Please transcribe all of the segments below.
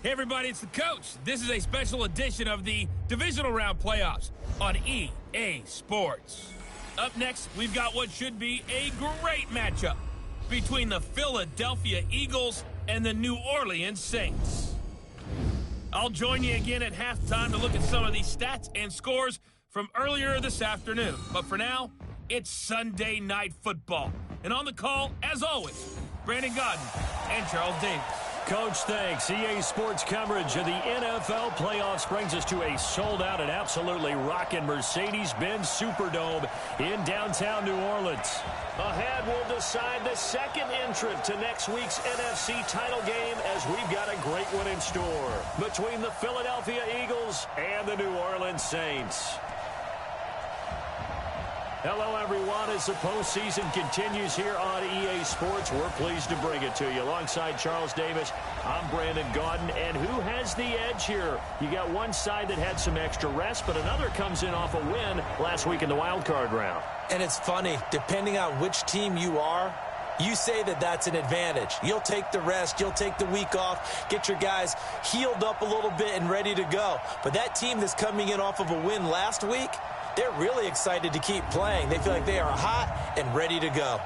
Hey everybody, it's the coach. This is a special edition of the Divisional Round Playoffs on EA Sports. Up next, we've got what should be a great matchup between the Philadelphia Eagles and the New Orleans Saints. I'll join you again at halftime to look at some of these stats and scores from earlier this afternoon. But for now, it's Sunday Night Football. And on the call, as always, Brandon Godden and Charles Davis. Coach, thanks. EA Sports coverage of the NFL playoffs brings us to a sold-out and absolutely rocking Mercedes-Benz Superdome in downtown New Orleans. Ahead, we'll decide the second entrant to next week's NFC title game as we've got a great one in store between the Philadelphia Eagles and the New Orleans Saints. Hello, everyone. As the postseason continues here on EA Sports, we're pleased to bring it to you. Alongside Charles Davis, I'm Brandon Godden. And who has the edge here? You got one side that had some extra rest, but another comes in off a win last week in the wild card round. And it's funny, depending on which team you are, you say that that's an advantage. You'll take the rest. You'll take the week off. Get your guys healed up a little bit and ready to go. But that team that's coming in off of a win last week, they're really excited to keep playing. They feel like they are hot and ready to go.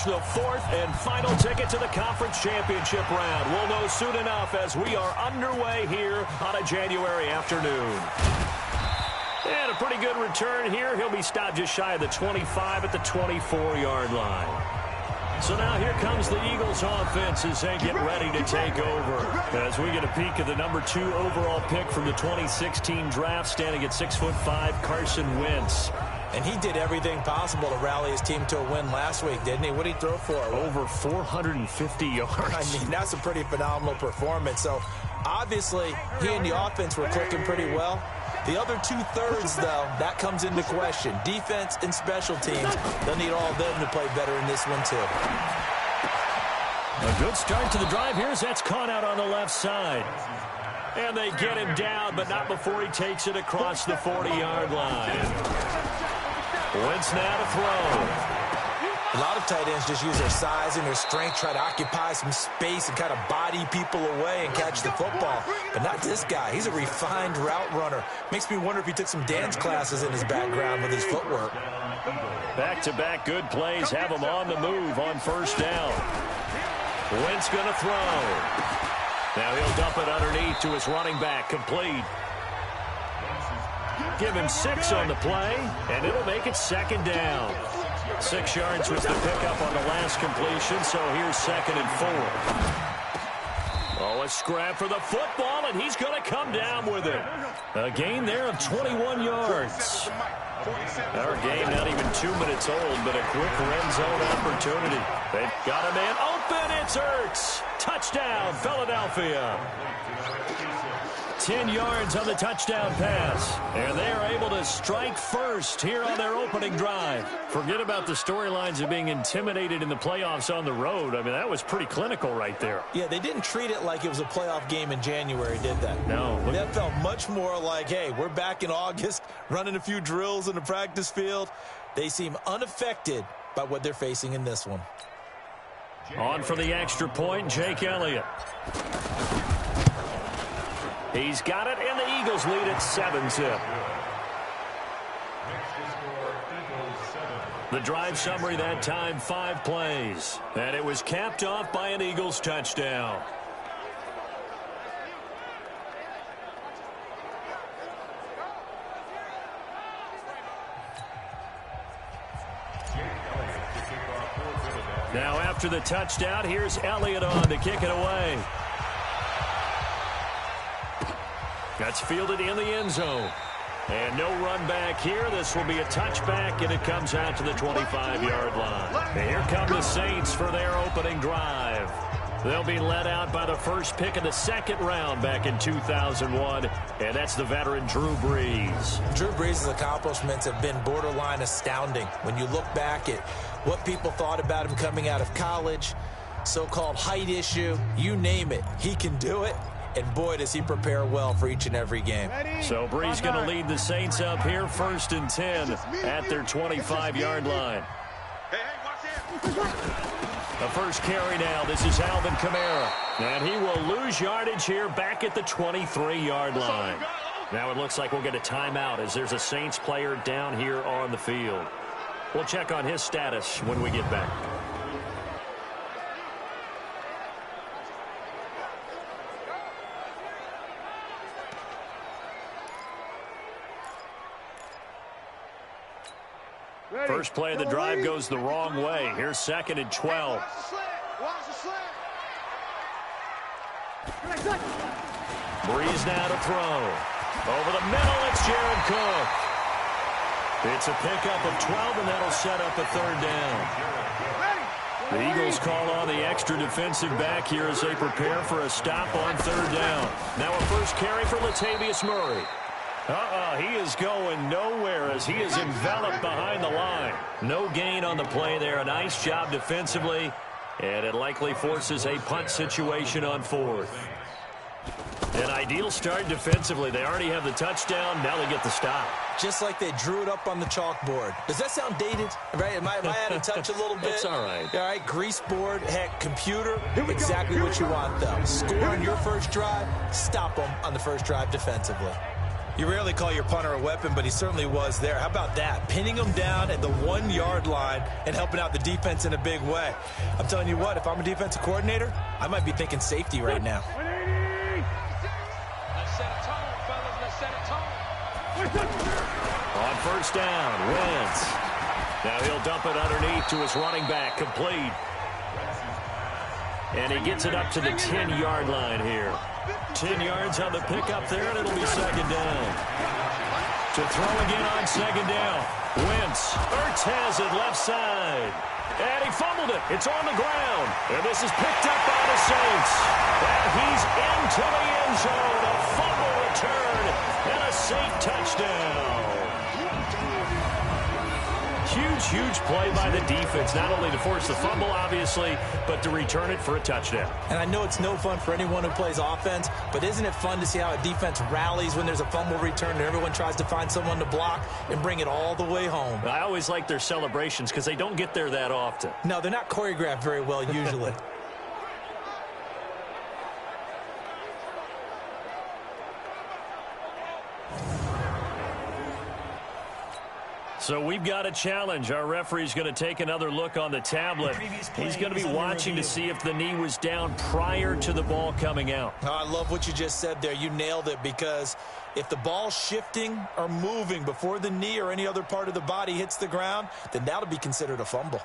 The fourth and final ticket to the conference championship round. We'll know soon enough as we are underway here on a January afternoon. And a pretty good return here. He'll be stopped just shy of the 25 at the 24-yard line. So now here comes the Eagles offense as they get ready to take over. As we get a peek at the number 2 overall pick from the 2016 draft, standing at 6'5", Carson Wentz. And he did everything possible to rally his team to a win last week, didn't he? What did he throw for? Over 450 yards. I mean, that's a pretty phenomenal performance. So, obviously, he and the offense were clicking pretty well. The other two-thirds, though, that comes into question. Defense and special teams, they'll need all of them to play better in this one, too. A good start to the drive. Here's that's caught out on the left side. And they get him down, but not before he takes it across the 40-yard line. Wentz now to throw. A lot of tight ends just use their size and their strength, try to occupy some space and kind of body people away and catch the football. But not this guy. He's a refined route runner. Makes me wonder if he took some dance classes in his background with his footwork. Back-to-back good plays have him on the move on first down. Wentz going to throw. Now he'll dump it underneath to his running back, complete. Give him 6 on the play, and it'll make it second down. 6 yards was the pickup on the last completion, so here's 2nd and 4. Oh, a scrap for the football, and he's going to come down with it. A gain there of 21 yards. Our game not even 2 minutes old, but a quick red zone opportunity. They've got a man open. It's Ertz. Touchdown, Philadelphia. 10 yards on the touchdown pass. And they are able to strike first here on their opening drive. Forget about the storylines of being intimidated in the playoffs on the road. I mean, that was pretty clinical right there. Yeah, they didn't treat it like it was a playoff game in January, did they? No. That felt much more like, hey, we're back in August, running a few drills in the practice field. They seem unaffected by what they're facing in this one. On for the extra point, Jake Elliott. He's got it, and the Eagles lead at 7-zip. The drive summary that time, 5 plays. And it was capped off by an Eagles touchdown. Now after the touchdown, here's Elliott on to kick it away. That's fielded in the end zone. And no run back here. This will be a touchback, and it comes out to the 25-yard line. And here come the Saints for their opening drive. They'll be led out by the first pick of the second round back in 2001, and that's the veteran Drew Brees. Drew Brees' accomplishments have been borderline astounding. When you look back at what people thought about him coming out of college, so-called height issue, you name it, he can do it. And boy, does he prepare well for each and every game. So Brees going to lead the Saints up here, 1st and 10 at their 25-yard line. The first carry now. This is Alvin Kamara. And he will lose yardage here back at the 23-yard line. Now it looks like we'll get a timeout as there's a Saints player down here on the field. We'll check on his status when we get back. First play of the drive goes the wrong way. Here's 2nd and 12. Brees now to throw. Over the middle, it's Jared Cook. It's a pickup of 12, and that'll set up a 3rd down. The Eagles call on the extra defensive back here as they prepare for a stop on 3rd down. Now a first carry for Latavius Murray. He is going nowhere as he is enveloped behind the line. No gain on the play there. A nice job defensively, and it likely forces a punt situation on 4th. An ideal start defensively. They already have the touchdown. Now they get the stop. Just like they drew it up on the chalkboard. Does that sound dated? Right? Am I out of touch a little bit? It's all right. All right, grease board, heck, computer, exactly what you want, though. Score on your first drive, stop them on the first drive defensively. You rarely call your punter a weapon, but he certainly was there. How about that? Pinning him down at the 1-yard line and helping out the defense in a big way. I'm telling you what, if I'm a defensive coordinator, I might be thinking safety right now. Let's set a tone, fellas. Let's set a tone. On 1st down, Wentz. Now he'll dump it underneath to his running back, complete. And he gets it up to the 10-yard line here. 10 yards on the pickup there, and it'll be 2nd down. To throw again on 2nd down. Wentz. Ertz has it left side. And he fumbled it. It's on the ground. And this is picked up by the Saints. And he's into the end zone. A fumble return and a Saint touchdown. Huge play by the defense, not only to force the fumble, obviously, but to return it for a touchdown. And I know it's no fun for anyone who plays offense, but isn't it fun to see how a defense rallies when there's a fumble return and everyone tries to find someone to block and bring it all the way home? I always like their celebrations because they don't get there that often. No, they're not choreographed very well usually. So we've got a challenge. Our referee's going to take another look on the tablet. He's going to be watching to see if the knee was down prior to the ball coming out. Oh, I love what you just said there. You nailed it, because if the ball's shifting or moving before the knee or any other part of the body hits the ground, then that'll be considered a fumble.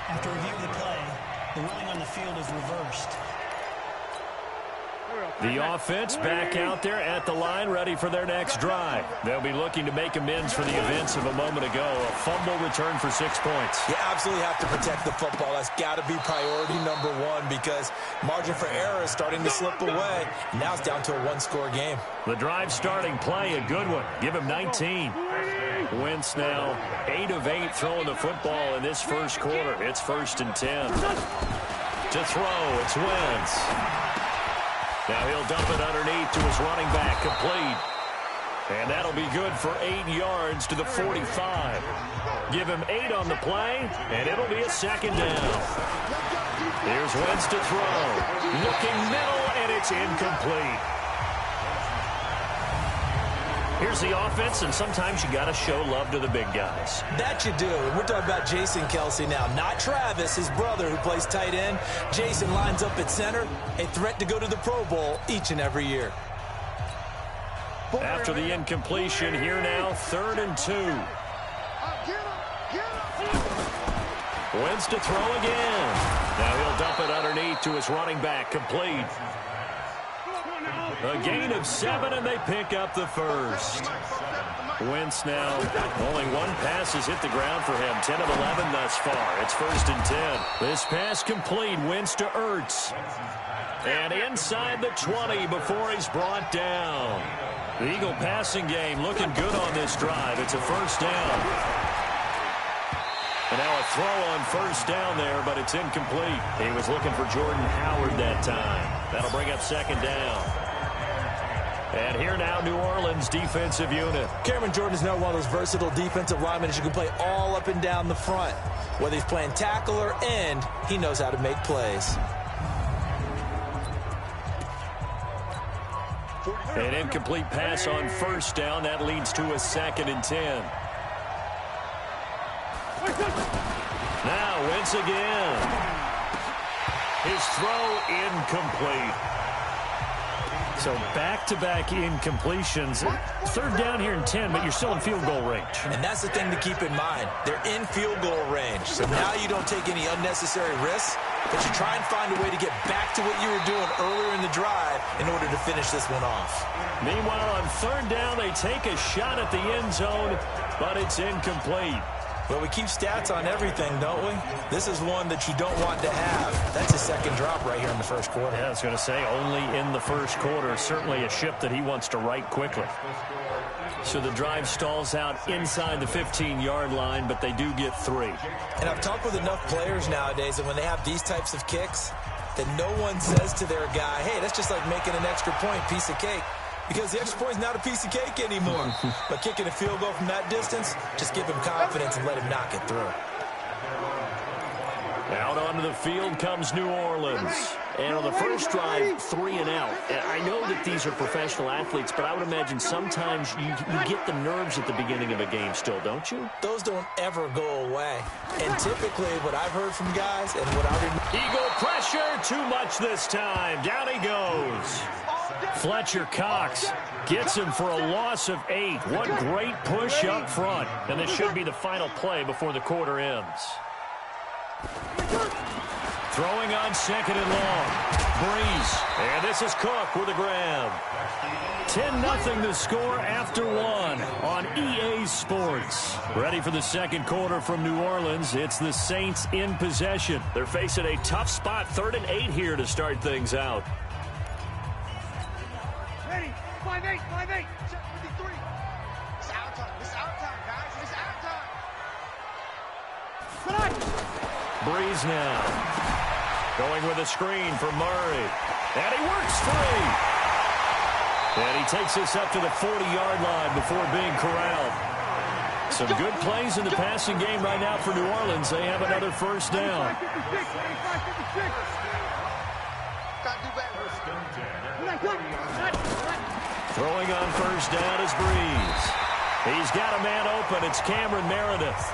After review of the play, the ruling on the field is reversed. The offense back out there at the line, ready for their next drive. They'll be looking to make amends for the events of a moment ago. A fumble return for 6 points. You absolutely have to protect the football. That's got to be priority number one, because margin for error is starting to slip away. Now it's down to a one-score game. The drive starting play, a good one. Give him 19. Wentz now 8 of 8 throwing the football in this first quarter. It's 1st and 10. To throw, it's Wentz. Now he'll dump it underneath to his running back, complete. And that'll be good for 8 yards to the 45. Give him 8 on the play, and it'll be a 2nd down. Here's Wentz to throw. Looking middle, and it's incomplete. Here's the offense, and sometimes you got to show love to the big guys. That you do. We're talking about Jason Kelsey now, not Travis, his brother, who plays tight end. Jason lines up at center, a threat to go to the Pro Bowl each and every year. After the incompletion, here now, 3rd and 2. Wentz to throw again. Now he'll dump it underneath to his running back, complete. A gain of 7, and they pick up the first. Wentz now, only one pass has hit the ground for him. 10 of 11 thus far. It's 1st and 10. This pass complete. Wentz to Ertz. And inside the 20 before he's brought down. The Eagle passing game looking good on this drive. It's a 1st down. And now a throw on 1st down there, but it's incomplete. He was looking for Jordan Howard that time. That'll bring up 2nd down. And here now, New Orleans defensive unit. Cameron Jordan is now one of those versatile defensive linemen who can play all up and down the front. Whether he's playing tackle or end, he knows how to make plays. An incomplete pass on 1st down. That leads to a 2nd and 10. Now Wentz again. His throw incomplete. So back-to-back incompletions. 3rd down here and 10, but you're still in field goal range. And that's the thing to keep in mind. They're in field goal range. So now you don't take any unnecessary risks, but you try and find a way to get back to what you were doing earlier in the drive in order to finish this one off. Meanwhile, on 3rd down, they take a shot at the end zone, but it's incomplete. Well, we keep stats on everything, don't we? This is one that you don't want to have. That's a 2nd drop right here in the 1st quarter. Yeah, I was going to say, only in the 1st quarter. Certainly a ship that he wants to right quickly. So the drive stalls out inside the 15-yard line, but they do get 3. And I've talked with enough players nowadays that when they have these types of kicks, that no one says to their guy, hey, that's just like making an extra point, piece of cake. Because the extra point is not a piece of cake anymore. But kicking a field goal from that distance, just give him confidence and let him knock it through. Out onto the field comes New Orleans. And on the first drive, 3 and out. I know that these are professional athletes, but I would imagine sometimes you get the nerves at the beginning of a game still, don't you? Those don't ever go away. And typically what I've heard from guys and what I've remember. Eagle pressure, too much this time. Down he goes. Fletcher Cox gets him for a loss of 8. What great push up front. And this should be the final play before the quarter ends. Throwing on 2nd and long. Breeze. And this is Cook with a grab. 10-0 the score after 1 on EA Sports. Ready for the 2nd quarter from New Orleans. It's the Saints in possession. They're facing a tough spot. 3rd and 8 here to start things out. Ready? 5-8, 5-8. Check 53. It's our time. It's our time, guys. It's our time. Breeze now. Going with a screen for Murray. And he works 3. And he takes this up to the 40-yard line before being corralled. Some good plays in the passing game right now for New Orleans. They have another 1st down. Throwing on 1st down is Breeze. He's got a man open. It's Cameron Meredith.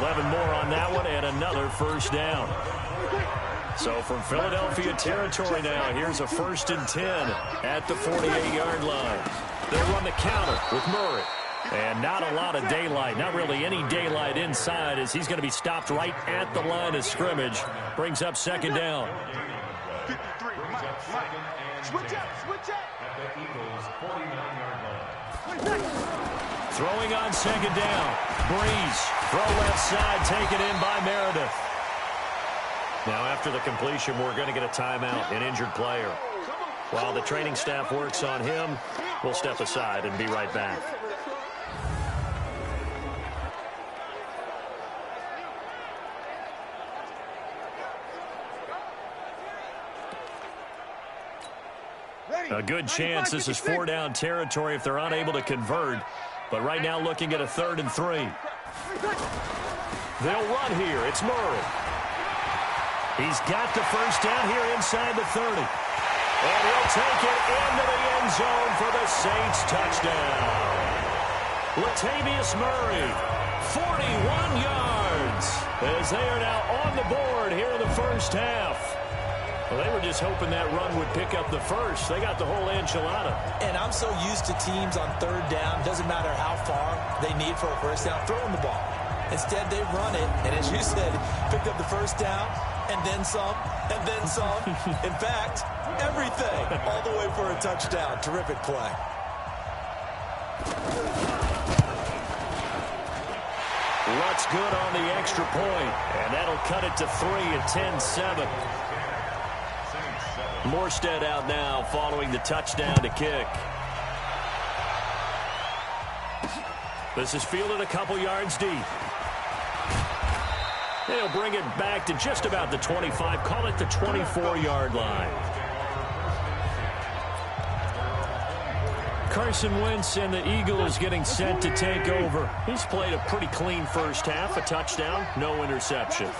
11 more on that one and another 1st down. So from Philadelphia territory now, here's a 1st and 10 at the 48-yard line. They run the counter with Murray. And not a lot of daylight, not really any daylight inside as he's going to be stopped right at the line of scrimmage. Brings up 2nd down. 53. Switch up. Switch up. Throwing on 2nd down. Breeze. Throw left side taken in by Meredith. Now after the completion, we're going to get a timeout, an injured player. While the training staff works on him, we'll step aside and be right back. A good chance this is 4-down territory if they're unable to convert. But right now looking at a 3rd and 3. They'll run here. It's Murray. He's got the 1st down here inside the 30. And he'll take it into the end zone for the Saints touchdown. Latavius Murray, 41 yards, as they are now on the board here in the 1st half. Well, they were just hoping that run would pick up the 1st. They got the whole enchilada. And I'm so used to teams on 3rd down, doesn't matter how far they need for a 1st down, throwing the ball. Instead, they run it, and as you said, picked up the 1st down, and then some, and then some. In fact, everything, all the way for a touchdown. Terrific play. Rutt's good on the extra point, and that'll cut it to 3 at 10-7. Morstead out now following the touchdown to kick. This is fielded a couple yards deep. They'll bring it back to just about the 25, call it the 24-yard line. Carson Wentz and the Eagles getting set to take over. He's played a pretty clean first half, a touchdown, no interceptions.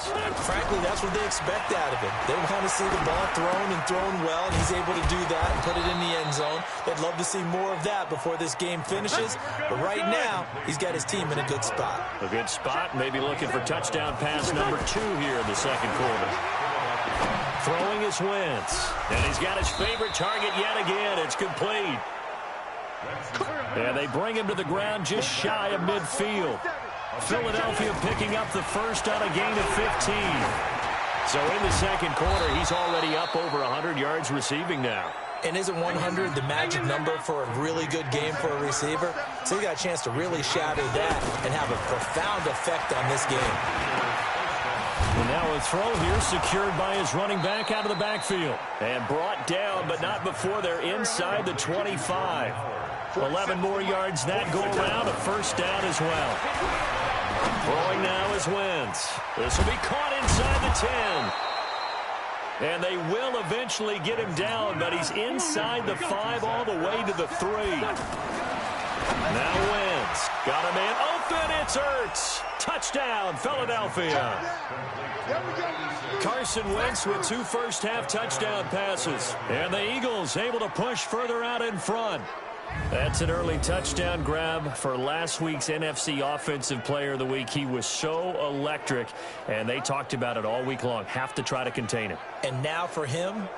Frankly, that's what they expect out of him. They want to see the ball thrown and thrown well, and he's able to do that and put it in the end zone. They'd love to see more of that before this game finishes, but right now, he's got his team in a good spot. A good spot, maybe looking for touchdown pass number 2 here in the second quarter. Throwing is Wentz, and he's got his favorite target yet again. It's complete. And they bring him to the ground just shy of midfield. Philadelphia picking up the first on a gain of 15. So in the second quarter, he's already up over 100 yards receiving now. And isn't 100 the magic number for a really good game for a receiver? So he got a chance to really shatter that and have a profound effect on this game. And now a throw here secured by his running back out of the backfield. And brought down, but not before they're inside the 25. 11 more yards that go around, a first down as well. Throwing now is Wentz. This will be caught inside the 10. And they will eventually get him down, but he's inside the 5 all the way to the 3. Now Wentz. Got a man open. It's Ertz. Touchdown, Philadelphia. Carson Wentz with 2 first-half touchdown passes. And the Eagles able to push further out in front. That's an early touchdown grab for last week's NFC Offensive Player of the Week. He was so electric, and they talked about it all week long. Have to try to contain him. And now for him,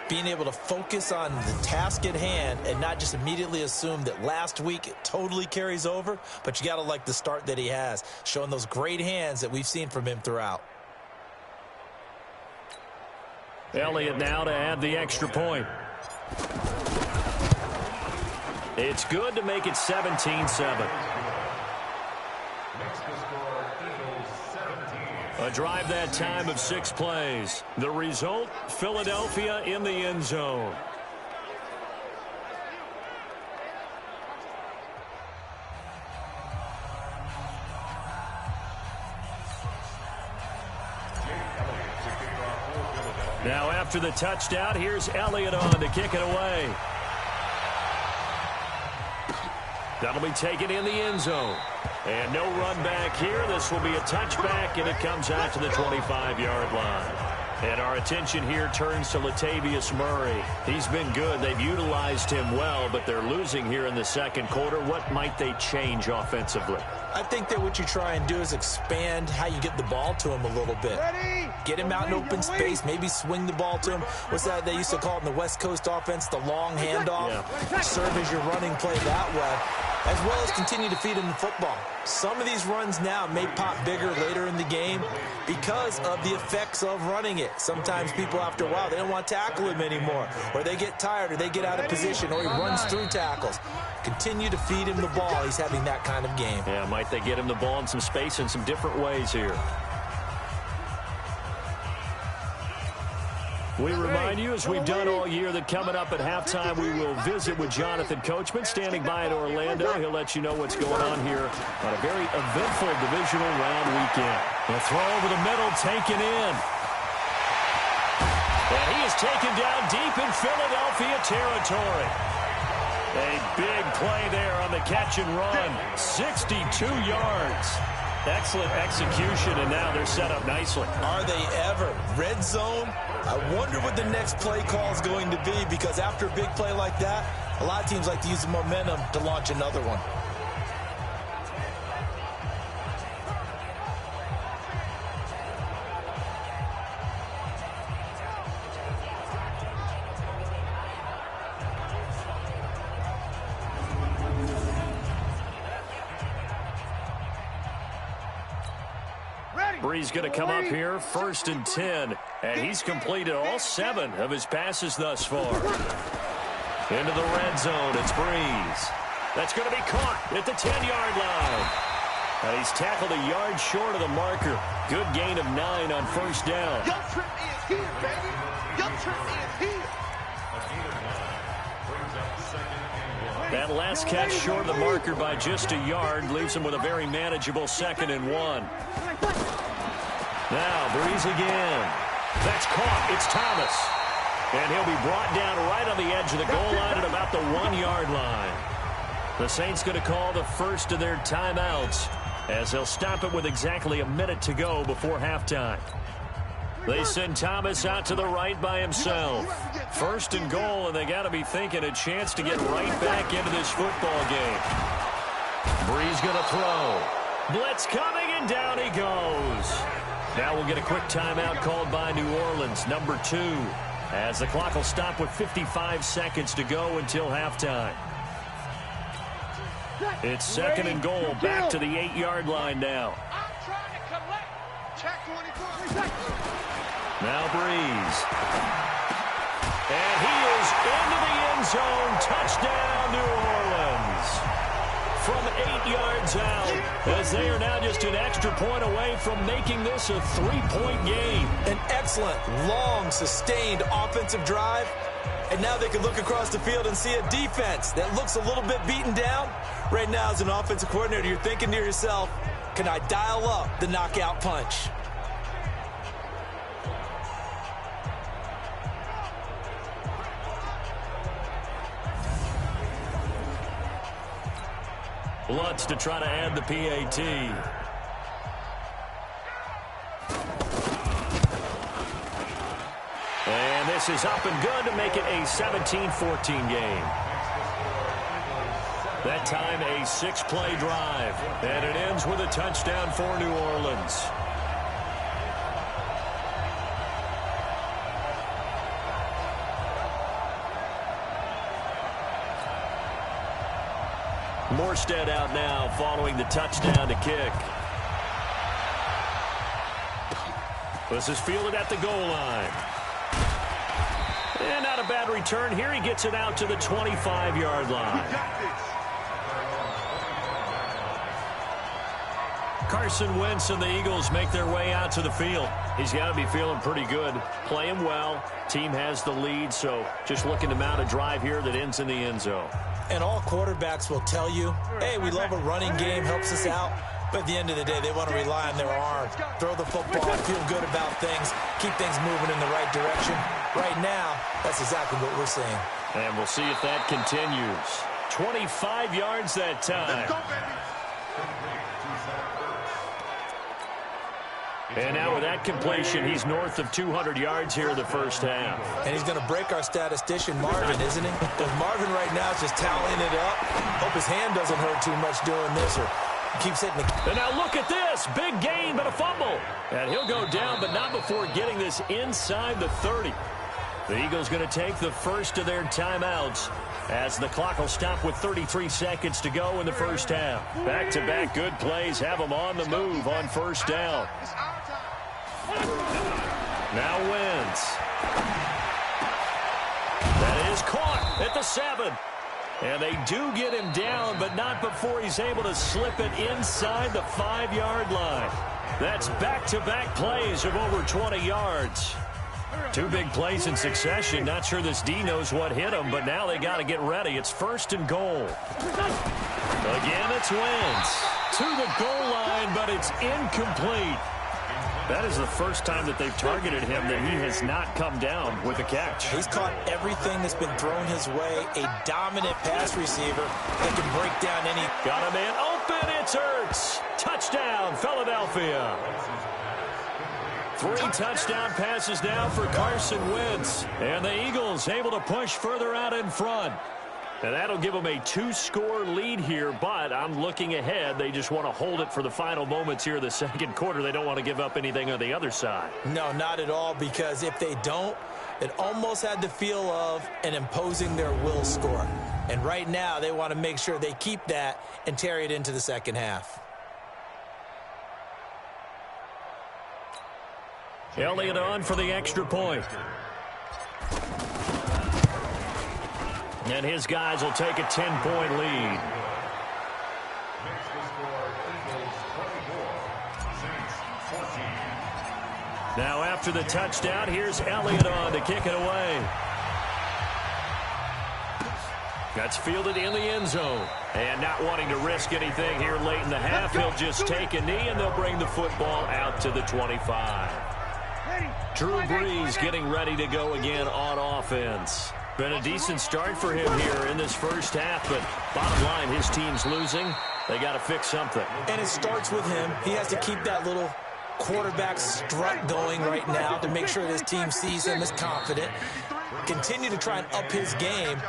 being able to focus on the task at hand and not just immediately assume that last week it totally carries over, but you got to like the start that he has, showing those great hands that we've seen from him throughout. Elliott now to add the extra point. It's good to make it 17-7. A drive that time of 6 plays. The result, Philadelphia in the end zone. Now after the touchdown, here's Elliott on to kick it away. That'll be taken in the end zone. And no run back here. This will be a touchback, and it comes out to the 25-yard line. And our attention here turns to Latavius Murray. He's been good. They've utilized him well, but they're losing here in the second quarter. What might they change offensively? I think that what you try and do is expand how you get the ball to him a little bit. Get him out in open space, maybe swing the ball to him. What's that they used to call it in the West Coast offense, the long handoff? Yeah. Serve as your running play that way, as well as continue to feed him the football. Some of these runs now may pop bigger later in the game because of the effects of running it. Sometimes people, after a while, they don't want to tackle him anymore, or they get tired, or they get out of position, or he runs through tackles. Continue to feed him the ball. He's having that kind of game. Yeah, might they get him the ball in some space in some different ways here. We remind you, as we've done all year, that coming up at halftime, we will visit with Jonathan Coachman, standing by in Orlando. He'll let you know what's going on here on a very eventful divisional round weekend. The throw over the middle, taken in. And he is taken down deep in Philadelphia territory. A big play there on the catch and run. 62 yards. Excellent execution, and now they're set up nicely. Are they ever? Red zone? I wonder what the next play call is going to be, because after a big play like that, a lot of teams like to use the momentum to launch another one. Brees going to come up here, 1st and 10. And he's completed all 7 of his passes thus far. Into the red zone, it's Brees. That's going to be caught at the 10-yard line. And he's tackled a yard short of the marker. Good gain of 9 on 1st down. Your trip is here, baby. Your trip is here. That last catch short of the marker by just a yard leaves him with a very manageable 2nd and 1. Now, Brees again. That's caught. It's Thomas. And he'll be brought down right on the edge of the goal line at about the 1-yard line. The Saints going to call the first of their timeouts as they'll stop it with exactly a minute to go before halftime. They send Thomas out to the right by himself. 1st and goal, and they got to be thinking a chance to get right back into this football game. Brees going to throw. Blitz coming, and down he goes. Now we'll get a quick timeout called by New Orleans, number 2, as the clock will stop with 55 seconds to go until halftime. It's 2nd and goal, back to the 8-yard line now. I'm trying to collect. Check 24. Now Brees. And he is into the end zone. Touchdown, New Orleans. From 8 yards out, as they are now just an extra point away from making this a 3-point game. An excellent, long, sustained offensive drive. And now they can look across the field and see a defense that looks a little bit beaten down. Right now, as an offensive coordinator, you're thinking to yourself, can I dial up the knockout punch? Lutz to try to add the PAT. And this is up and good to make it a 17-14 game. That time a 6-play drive. And it ends with a touchdown for New Orleans. Morstead out now following the touchdown to kick. This is fielded at the goal line. And not a bad return here. He gets it out to the 25-yard line. Carson Wentz and the Eagles make their way out to the field. He's got to be feeling pretty good. Playing well. Team has the lead, so just looking to mount a drive here that ends in the end zone. And all quarterbacks will tell you, hey, we love a running game, helps us out. But at the end of the day, they want to rely on their arm. Throw the football, feel good about things, keep things moving in the right direction. Right now, that's exactly what we're seeing. And we'll see if that continues. 25 yards that time. And now with that completion, he's north of 200 yards here in the first half. And he's going to break our statistician, Marvin, isn't he? Because Marvin right now is just toweling it up. Hope his hand doesn't hurt too much doing this, or keeps hitting the... And now look at this. Big gain, but a fumble. And he'll go down, but not before getting this inside the 30. The Eagles going to take the first of their timeouts as the clock will stop with 33 seconds to go in the first half. Back-to-back good plays have them on the move on first down. Now Wentz. That is caught at the 7. And they do get him down, but not before he's able to slip it inside the 5-yard line. That's back-to-back plays of over 20 yards. 2 big plays in succession. Not sure this D knows what hit him, but now they got to get ready. It's 1st and goal. Again, it's Wentz. To the goal line, but it's incomplete. That is the first time that they've targeted him that he has not come down with a catch. He's caught everything that's been thrown his way. A dominant pass receiver that can break down any... Got a man open. It's Ertz. Touchdown, Philadelphia. 3 touchdown passes now for Carson Wentz. And the Eagles able to push further out in front. And that'll give them a 2-score lead here, but I'm looking ahead. They just want to hold it for the final moments here of the second quarter. They don't want to give up anything on the other side. No, not at all, because if they don't, it almost had the feel of an imposing their will score. And right now, they want to make sure they keep that and carry it into the second half. Elliott on for the extra point. And his guys will take a 10-point lead. Now after the touchdown, here's Elliott on to kick it away. That's fielded in the end zone. And not wanting to risk anything here late in the half, he'll just take a knee and they'll bring the football out to the 25. Drew Brees getting ready to go again on offense. Been a decent start for him here in this first half, but bottom line, his team's losing. They got to fix something. And it starts with him. He has to keep that little quarterback strut going right now to make sure that his team sees him as confident. Continue to try and up his game,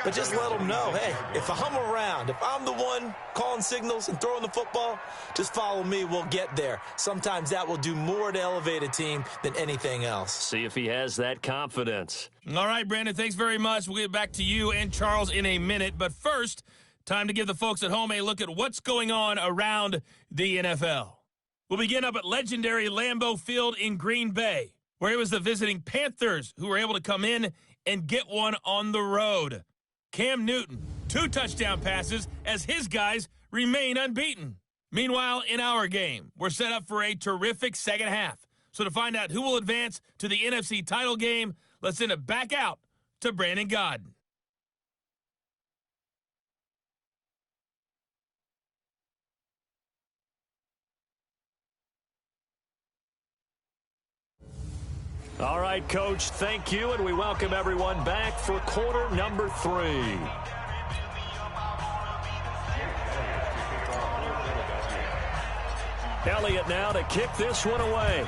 but just let him know, hey, if I'm around, if I'm the one calling signals and throwing the football, just follow me, we'll get there. Sometimes that will do more to elevate a team than anything else. See if he has that confidence. All right, Brandon, thanks very much. We'll get back to you and Charles in a minute, but first, time to give the folks at home a look at what's going on around the NFL. We'll begin up at legendary Lambeau Field in Green Bay, where it was the visiting Panthers who were able to come in and get one on the road. Cam Newton, 2 touchdown passes as his guys remain unbeaten. Meanwhile, in our game, we're set up for a terrific second half. So to find out who will advance to the NFC title game, let's send it back out to Brandon Godden. All right, Coach, thank you, and we welcome everyone back for quarter number 3. Elliott now to kick this one away.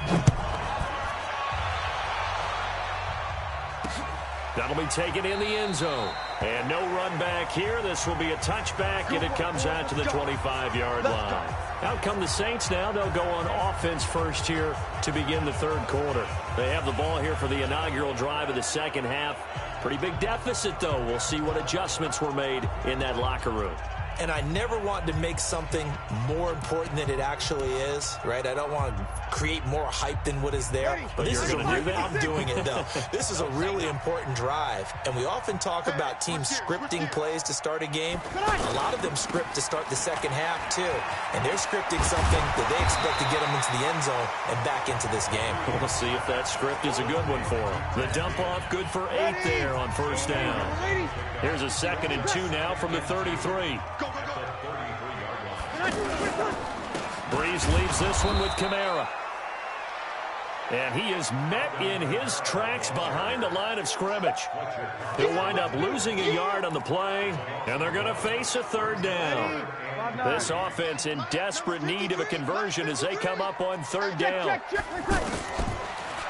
That'll be taken in the end zone. And no run back here. This will be a touchback, and it comes out to the 25-yard line. Out come the Saints now. They'll go on offense first here to begin the third quarter. They have the ball here for the inaugural drive of the second half. Pretty big deficit, though. We'll see what adjustments were made in that locker room. And I never want to make something more important than it actually is, right? I don't want to create more hype than what is there. But this is I'm doing it, though. This is a really important drive. And we often talk about teams scripting plays to start a game. A lot of them script to start the second half, too. And they're scripting something that they expect to get them into the end zone and back into this game. We'll see if that script is a good one for them. The dump off good for 8 there on first down. Here's a 2nd and 2 now from the 33. Brees leaves this one with Kamara. And he is met in his tracks behind the line of scrimmage. He'll wind up losing a yard on the play, and they're going to face a 3rd down. This offense in desperate need of a conversion as they come up on 3rd down.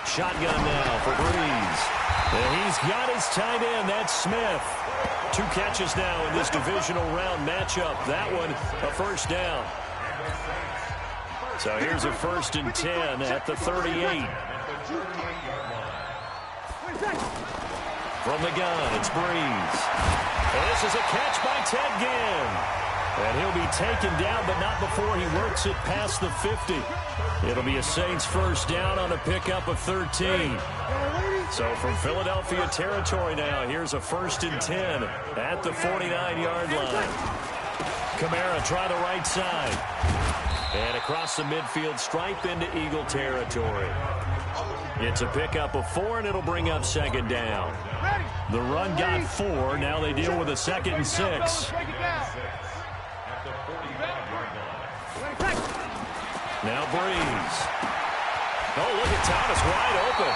Shotgun now for Brees. And he's got his tight end. That's Smith. 2 catches now in this divisional round matchup. That one, a first down. So here's a 1st and 10 at the 38. From the gun, it's Brees. And this is a catch by Ted Ginn. And he'll be taken down, but not before he works it past the 50. It'll be a Saints first down on a pickup of 13. So from Philadelphia territory now, here's a 1st and 10 at the 49-yard line. Kamara try the right side. And across the midfield stripe into Eagle territory. It's a pickup of 4, and it'll bring up 2nd down. The run got 4. Now they deal with a 2nd and 6. Now Brees. Oh, look at Thomas wide open.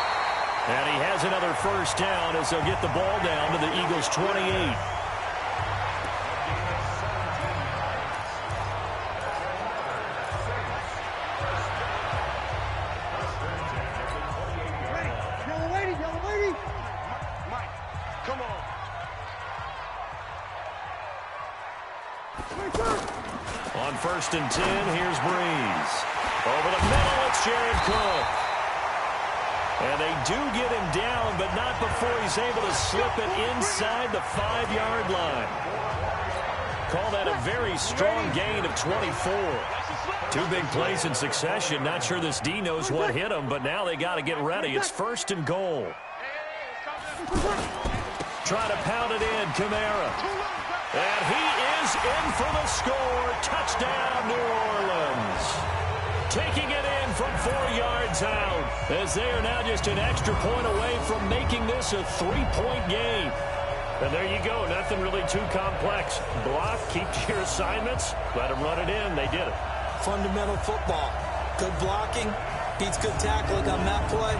And he has another first down as they'll get the ball down to the Eagles' 28. On 1st and 10, here's Brees. Over the middle, it's Jared Cook. And they do get him down, but not before he's able to slip it inside the 5-yard line. call that a very strong gain of 24. Two big plays in succession. Not sure this D knows what hit him, but now they got to get ready. It's 1st and goal. Try to pound it in, Kamara. And he is in for the score. Touchdown, New Orleans. Taking it in from 4 yards out, as they are now just an extra point away from making this a 3-point game. And there you go. Nothing really too complex. Block, keep to your assignments, let them run it in. They did it. Fundamental football. Good blocking, beats good tackling on that play.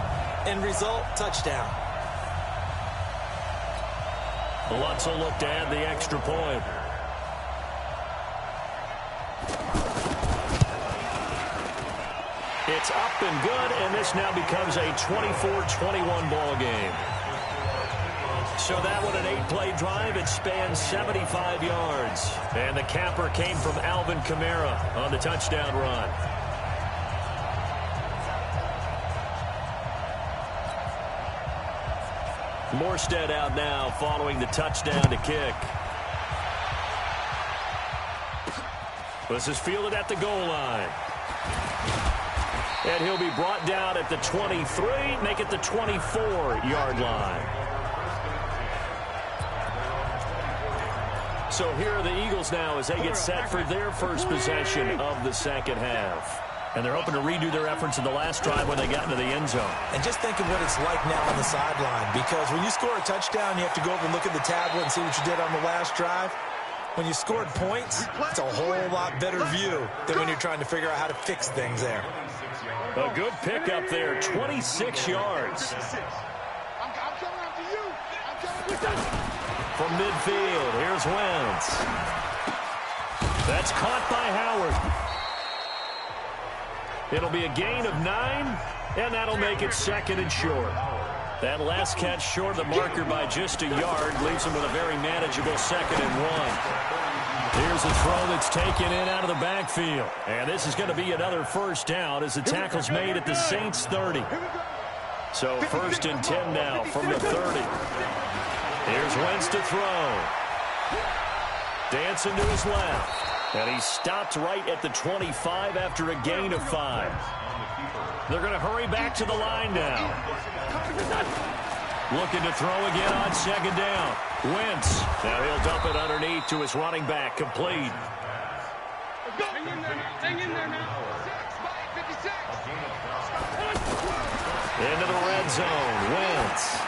End result, touchdown. Lutz will look to add the extra point. It's up and good, and this now becomes a 24-21 ball game. So that one, an 8-play drive. It spans 75 yards. And the capper came from Alvin Kamara on the touchdown run. Morstead out now following the touchdown to kick. This is fielded at the goal line. And he'll be brought down at the 23, make it the 24-yard line. So here are the Eagles now as they get set for their first possession of the second half. And they're hoping to redo their efforts in the last drive when they got into the end zone. And just think of what it's like now on the sideline, because when you score a touchdown, you have to go over and look at the tablet and see what you did on the last drive. When you scored points, it's a whole lot better view than when you're trying to figure out how to fix things there. A good pickup there, 26 yards. From midfield, here's Wentz. That's caught by Howard. It'll be a gain of 9, and that'll make it 2nd and short. That last catch short of the marker by just a yard leaves him with a very manageable 2nd and 1. Here's a throw that's taken in out of the backfield. And this is going to be another first down as the tackle's made at the Saints 30. So 1st and 10 now from the 30. Here's Wentz to throw. Dancing to his left. And he stopped right at the 25 after a gain of 5. They're going to hurry back to the line now. Looking to throw again on 2nd down. Wentz. Now he'll dump it underneath to his running back. Complete. Hang in there now. 56. Into the red zone. Wentz.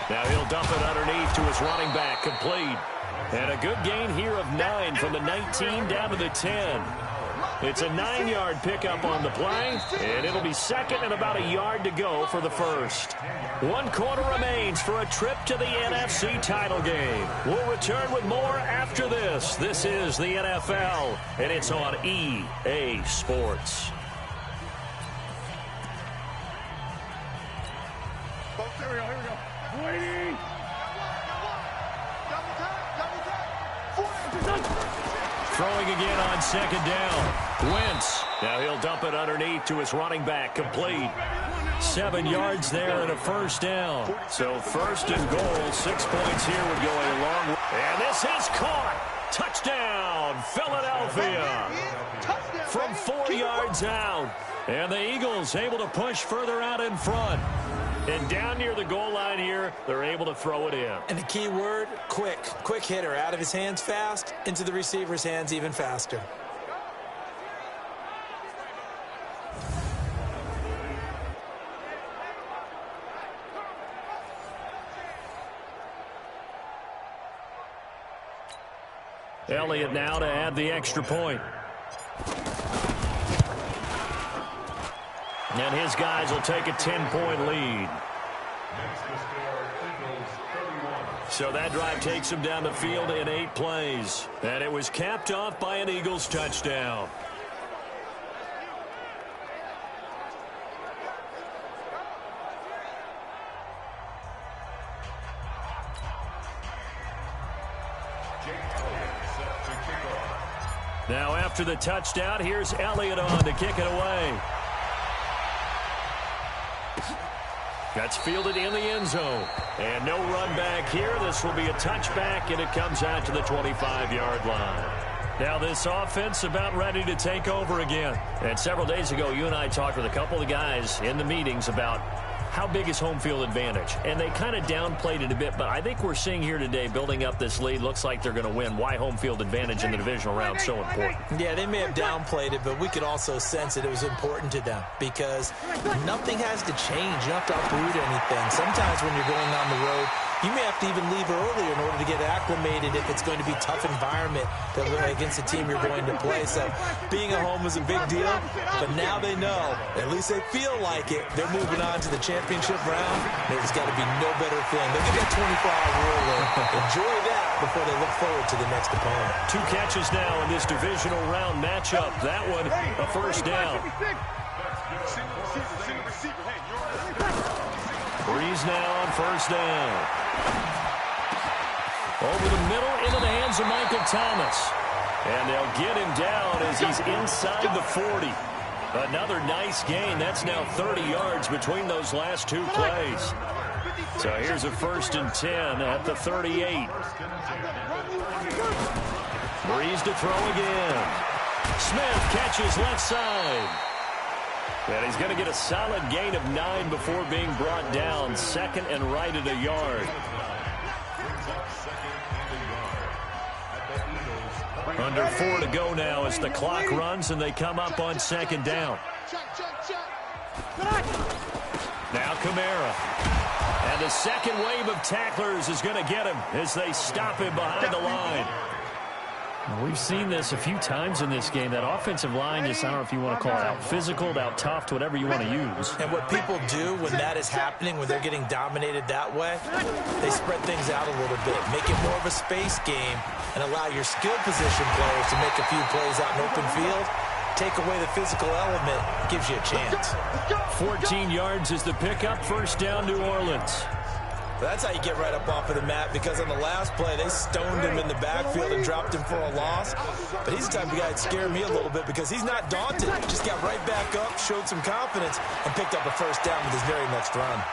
Now he'll dump it underneath to his running back. Complete. And a good gain here of 9 from the 19 down to the 10. It's a 9-yard pickup on the play, and it'll be 2nd and about a yard to go for the first. 1 quarter remains for a trip to the NFC title game. We'll return with more after this. This is the NFL, and it's on EA Sports. Here we go. Waiting. Throwing again on 2nd down. Wentz. Now he'll dump it underneath to his running back. Complete. 7 yards there and a first down. So 1st and goal. 6 points here would go a long way. And this is caught. Touchdown, Philadelphia. From 4 yards out. And the Eagles able to push further out in front. And down near the goal line here, they're able to throw it in. And the key word, quick. Quick hitter. Out of his hands fast, into the receiver's hands even faster. Elliott now to add the extra point. And his guys will take a 10-point lead. So that drive takes him down the field in 8 plays. And it was capped off by an Eagles touchdown. Now after the touchdown, here's Elliott on to kick it away. That's fielded in the end zone. And no run back here. This will be a touchback, and it comes out to the 25-yard line. Now this offense about ready to take over again. And several days ago, you and I talked with a couple of guys in the meetings about how big is home field advantage. And they kind of downplayed it a bit, but I think we're seeing here today, building up this lead, looks like they're going to win. Why home field advantage in the divisional round so important? Yeah, they may have downplayed it, but we could also sense that it was important to them because nothing has to change. You don't have to uproot anything. Sometimes when you're going on the road, you may have to even leave earlier in order to get acclimated if it's going to be a tough environment against the team you're going to play. So being at home is a big deal, but now they know, at least they feel like it, they're moving on to the championship round. There's got to be no better thing. They'll get that 24-hour rule and enjoy that before they look forward to the next opponent. 2 catches now in this divisional round matchup. That one, a first down. Breeze now on first down. Over the middle into the hands of Michael Thomas. And they'll get him down as he's inside the 40. Another nice gain. That's now 30 yards between those last 2 plays. So here's a 1st and 10 at the 38. Breeze to throw again. Smith catches left side. And he's going to get a solid gain of 9 before being brought down. 2nd and right at a yard. Under 4 to go now as the clock runs and they come up on 2nd down. Now Kamara. And the second wave of tacklers is going to get him as they stop him behind the line. We've seen this a few times in this game. That offensive line is, I don't know if you want to call it out physical, out tough, whatever you want to use. And what people do when that is happening, when they're getting dominated that way, they spread things out a little bit, make it more of a space game, and allow your skill position players to make a few plays out in open field. Take away the physical element, gives you a chance. 14 yards is the pickup. First down, New Orleans. That's how you get right up off of the mat, because on the last play, they stoned him in the backfield and dropped him for a loss. But he's the type of guy that scared me a little bit because he's not daunted. Just got right back up, showed some confidence, and picked up a first down with his very next run.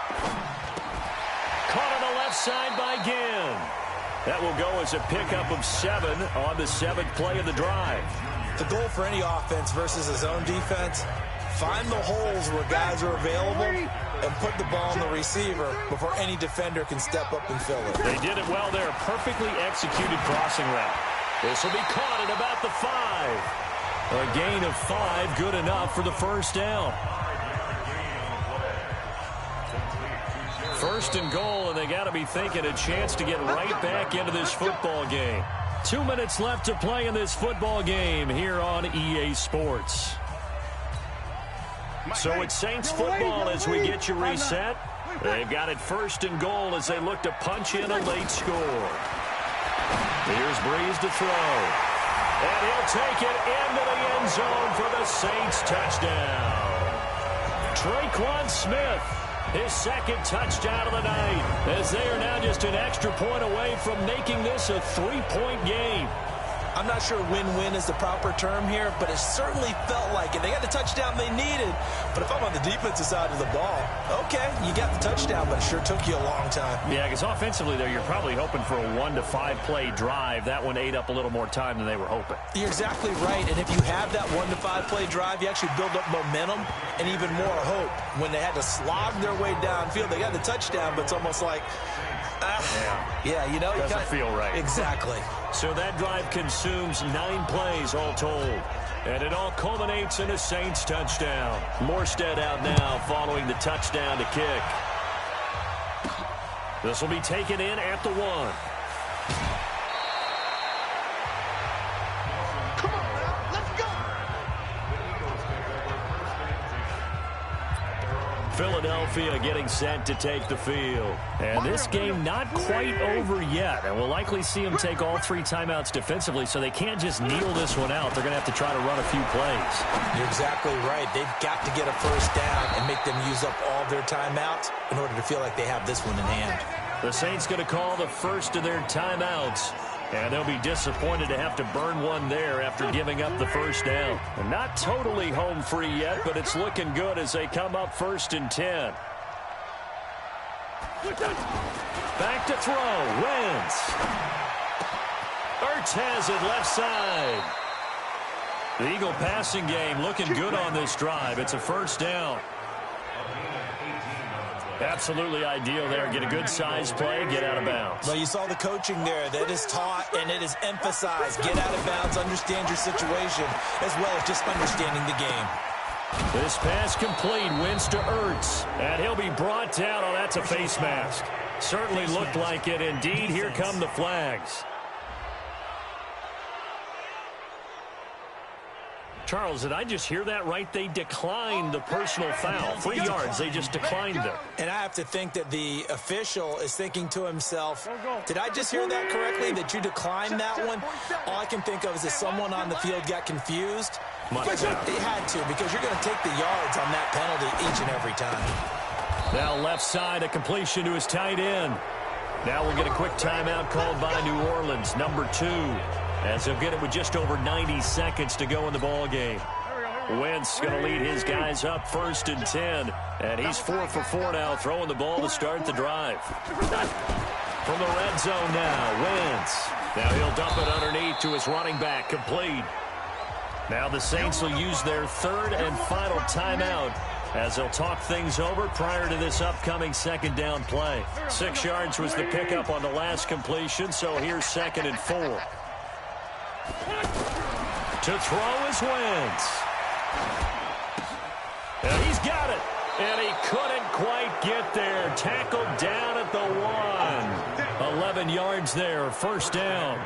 Caught on the left side by Ginn. That will go as a pickup of 7 on the 7th play of the drive. The goal for any offense versus a zone defense, find the holes where guys are available and put the ball on the receiver before any defender can step up and fill it. They did it well there. Perfectly executed crossing route. This will be caught at about the 5. A gain of 5, good enough for the first down. 1st and goal, and they got to be thinking a chance to get right back into this football game. 2 minutes left to play in this football game here on EA Sports. So it's Saints football as we get you reset. They've got it 1st and goal as they look to punch in a late score. Here's Breeze to throw. And he'll take it into the end zone for the Saints touchdown. Traquan Smith, his 2nd touchdown of the night, as they are now just an extra point away from making this a 3-point game. I'm not sure win-win is the proper term here, but it certainly felt like it. They got the touchdown they needed, but if I'm on the defensive side of the ball, okay, you got the touchdown, but it sure took you a long time. Yeah, because offensively there, you're probably hoping for a 1 to 5 play drive. That one ate up a little more time than they were hoping. You're exactly right, and if you have that 1 to 5 play drive, you actually build up momentum and even more hope. When they had to slog their way downfield, they got the touchdown, but it's almost like, yeah, you know, doesn't feel right. Exactly. So that drive consumes 9 plays all told. And it all culminates in a Saints touchdown. Morstead out now following the touchdown to kick. This will be taken in at the 1. Philadelphia getting set to take the field. And this game not quite over yet. And we'll likely see them take all 3 timeouts defensively, so they can't just kneel this one out. They're going to have to try to run a few plays. You're exactly right. They've got to get a first down and make them use up all their timeouts in order to feel like they have this one in hand. The Saints going to call the first of their timeouts. And they'll be disappointed to have to burn one there after giving up the first down. And not totally home free yet, but it's looking good as they come up 1st and 10. Back to throw. Wentz. Ertz has it left side. The Eagle passing game looking good on this drive. It's a first down. Absolutely ideal there. Get a good size play, get out of bounds. Well, you saw the coaching there. That is taught and it is emphasized. Get out of bounds, understand your situation, as well as just understanding the game. This pass complete, wins to Ertz. And he'll be brought down. Oh, that's a face mask. Certainly looked like it. Indeed, here come the flags. Charles, did I just hear that right? They declined the personal foul. 3 yards, they just declined it. And I have to think that the official is thinking to himself, did I just hear that correctly, that you declined that one? All I can think of is that someone on the field got confused. They had to, because you're going to take the yards on that penalty each and every time. Now left side, a completion to his tight end. Now we'll get a quick timeout called by New Orleans, number 2. As he'll get it with just over 90 seconds to go in the ball game. Wentz going to lead his guys up 1st and 10. And he's 4 for 4 now, throwing the ball to start the drive. From the red zone now, Wentz. Now he'll dump it underneath to his running back, complete. Now the Saints will use their 3rd and final timeout as they'll talk things over prior to this upcoming 2nd down play. 6 yards was the pickup on the last completion, so here's 2nd and 4. To throw is Wentz. And he's got it. And he couldn't quite get there. Tackled down at the 1. 11 yards there, 1st down.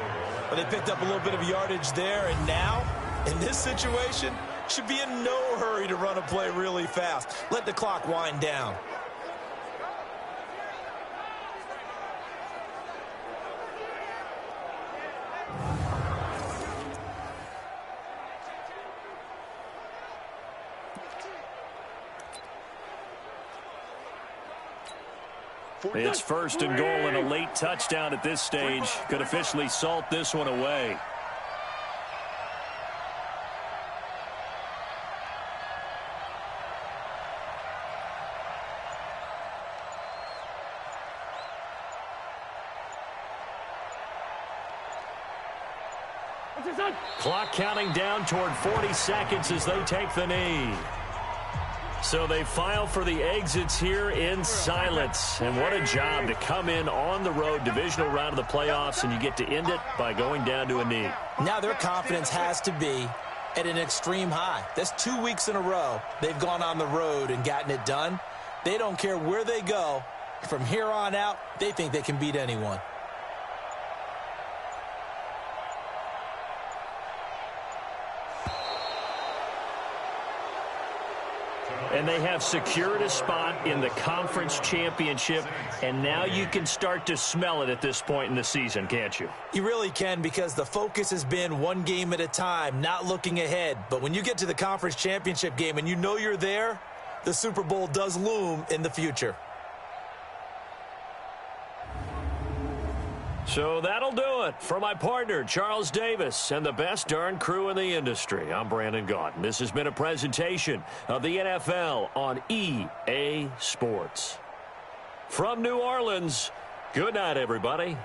Well, they picked up a little bit of yardage there, and now, in this situation, should be in no hurry to run a play really fast. Let the clock wind down. It's 1st and goal, and a late touchdown at this stage could officially salt this one away. Clock counting down toward 40 seconds as they take the knee. So they file for the exits here in silence. And what a job to come in on the road, divisional round of the playoffs, and you get to end it by going down to a knee. Now their confidence has to be at an extreme high. That's 2 weeks in a row they've gone on the road and gotten it done. They don't care where they go. From here on out, they think they can beat anyone. And they have secured a spot in the conference championship, and now you can start to smell it at this point in the season, can't you? You really can, because the focus has been one game at a time, not looking ahead. But when you get to the conference championship game and you know you're there, the Super Bowl does loom in the future. So that'll do it for my partner, Charles Davis, and the best darn crew in the industry. I'm Brandon Gaudin. This has been a presentation of the NFL on EA Sports. From New Orleans, good night, everybody.